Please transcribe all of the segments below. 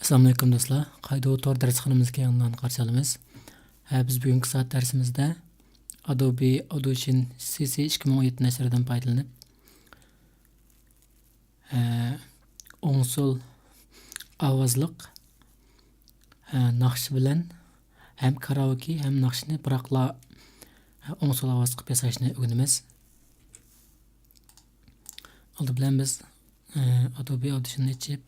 Assalamu alaykum do'stlar. Qayda tor darsxonamizga yangidan qarshi olamiz. Biz bugungi soat darsimizda Adobe Audition CC 2017 nashridan foydalanib o'ngsul ovozliq naqsh bilan ham karaoke ham naqshni biroqla o'ngsul ovoz qilib yasashni o'rganamiz. Oldi bilan biz Adobe Audition'ni yechib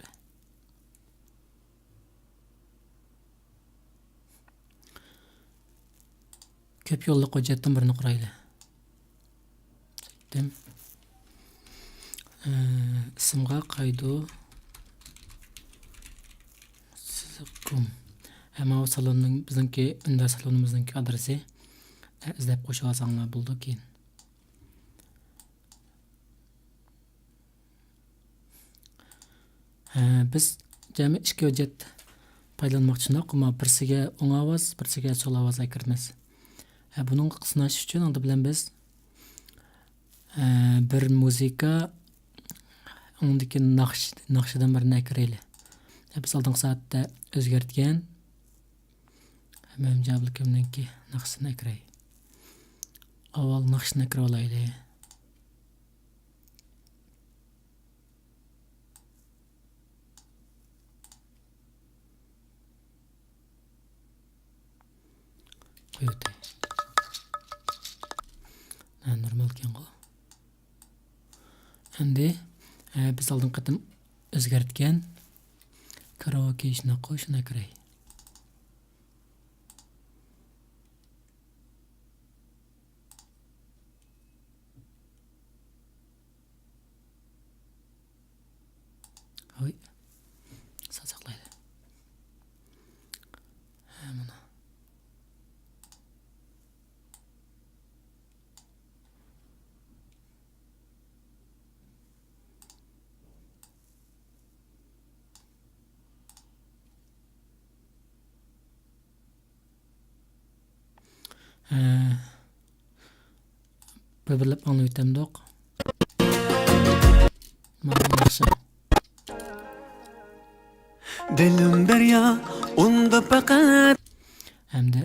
köp yo'lli hujjatdan birini qurayli. Chekdim. Ismga qaydu sizikum. Ama o salonning bizniki unda salonimizningki adresi izlab qo'shib olsanglar bo'ldi keyin. Biz jami 2 hujjat foydalanmoqchimiz, ammo birsiga o'ng ovoz, birsiga so'l ovoz kiramiz. Bunun qısnaş üçün onda bilen biz bir muzika ondaki naqşıdan birini ekireyli. Biz aldığın saatte özgertgen hem cevablıkımdan ki naqşını ekirey. Aval naqşını ekir olaylı. Koyutay. Normal ekan go. Endi biz oldin qatim o'zgartgan karaoke ishni qo'shina kiray. Hoy. Saqlaydi. Mana. Bir-birlab anlab o'tamdoq. Mana yaxshi. Dilim derya unda faqat Hamda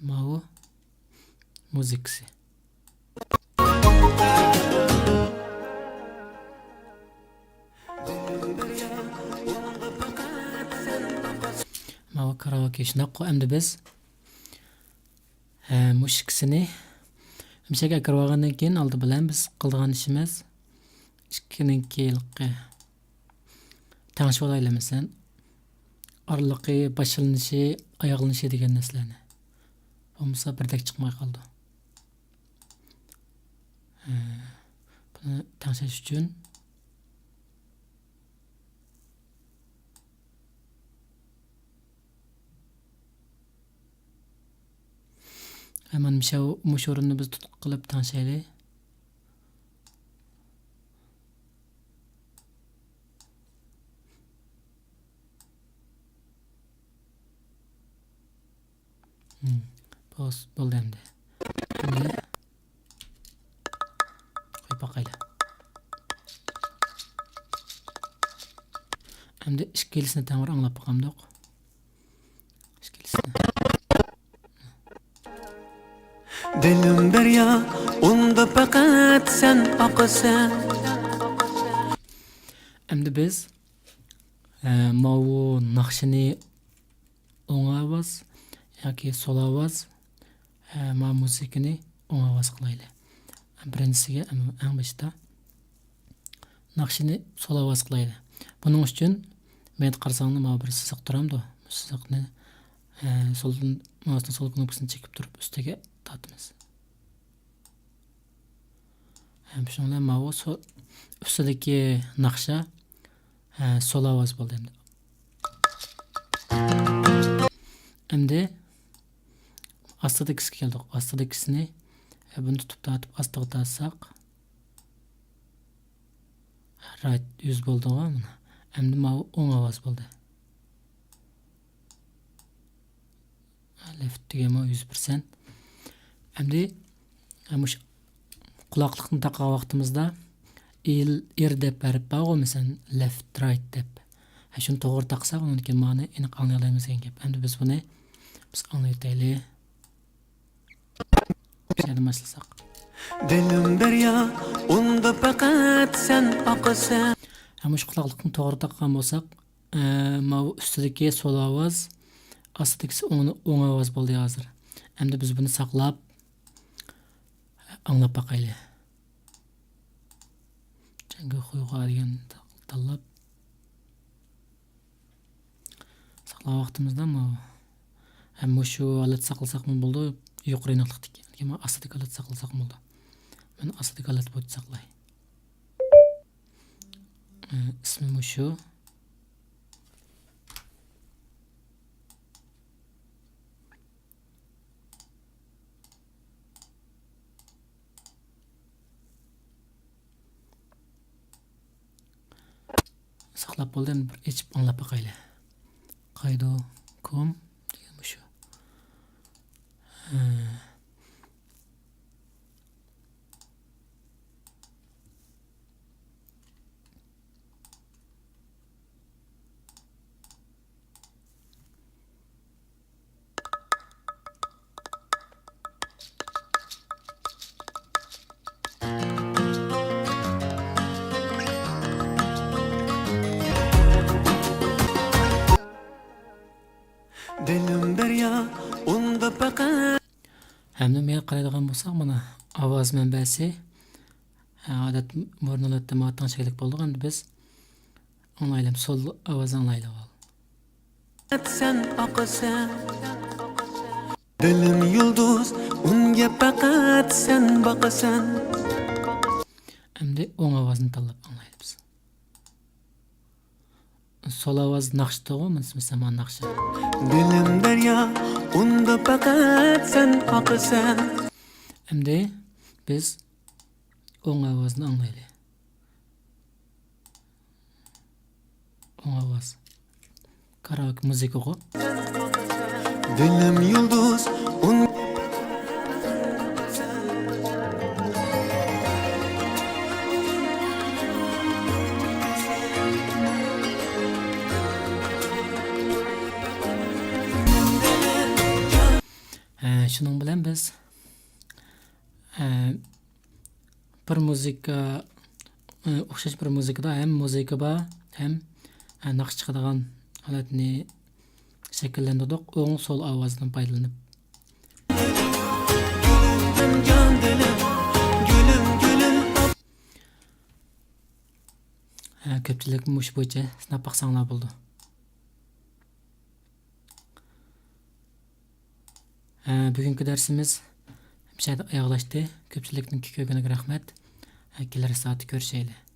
mau muzikasi. Mau karaoke shunaqa endi biz mushikisini mishaga kirgandan keyin oldi bilan biz qilgan ishimiz 2002 tanishib olaylik masalan oraliqi boshlanishi oyoqlanishi degan narsalarni bo'lmasa birdek chiqmay qoldi. Buni tanishish uchun hemen mush o'rinni biz tutib qilib tanishaylik. Bo'ldi endi. Endi qo'yib boqaylik. Endi ikkilisini to'g'ri anglab boqamdoq. Ikkilisini. dilim derya unda faqat sen oqasan. Endi biz mau naqshini o'ng ovoz yoki so'l ovoz ma musikani o'ng ovoz qilaylik. Birinchisiga eng boshda naqshini so'l ovoz qilaylik. Buning uchun men qarasangni ma bir siziq turamdi. Siziqni so'l knopkasini chekib turib ustiga tatmiz. Shundan ma ustidagi naqsha so'l ovoz bo'ldi endi. Endi astidagisiga keldik. Astidagisini buni tutib tatib astiga tatsak right 100 bo'ldi mana. Endi ma o'ng ovoz bo'ldi. Left degan 100%. Endi mush quloqliqni taqgan vaqtimizda el deb berib qo'ygan, masalan left right deb. Şunu to'g'ri taqsak, uniki ma'ni aniq anlay olamiz degan gap. Endi biz buni anlay o'taylik. Şöyle başlasak. Dilim derya, unda faqat sen oqasan. Ama şu quloqlikni to'g'ri taqqan bo'lsak, ma ustidagi sol ovoz, ostidagisi o'ng ovoz bo'ldi hozir. Endi biz buni saqlab anglab baqaylik. Changa xuyoqa degan tanlab saqlab vaqtimizda ham shu holat saqlasak mı bo'ldi, yuqori aniqlikdagi. Ama ostidagi holat saqlasak bo'ldi. Men ostidagi holat bo'yicha saqlay. İsmim şu. Saqlab bo'ldi, endi bir echib anglab baqaylik. Qaydo kom degan shu. Dilim derya, unda faqat Hamda men qaraydigan bo'lsak, mana ovoz manbasi odat o'rnalatda matn shaklik bo'ldi. Endi biz anglaylik, sol ovoz anglaylik. sen oqasan. Dilim yulduz, unga faqat sen boqasan. Endi o'ng ovozni tanlab anglaylik biz. Sol ovoz naqshda-ku, men naqsha. Dilim derya, unda faqat sen oqasan. Endi biz o'ng ovozni anglaylik. O'ng ovoz. Karaoke muzika-ku. Dilim yulduz, Şunun bilan biz bir muzika o'xshash bir muzikada ham muzika bor, ham naqsh chiqadigan holatni shakllantirdik. O'ng sol ovozdan foydalanib. jon dilim, gülüm gülüm. Ko'pchilik mush bo'yicha sinab baqsanglar bo'ldi. Bugungi darsimiz bu yerda oyoqlashdi. Ko'pchilikning ko'piniga rahmat. Kelar soat ko'rishaylik.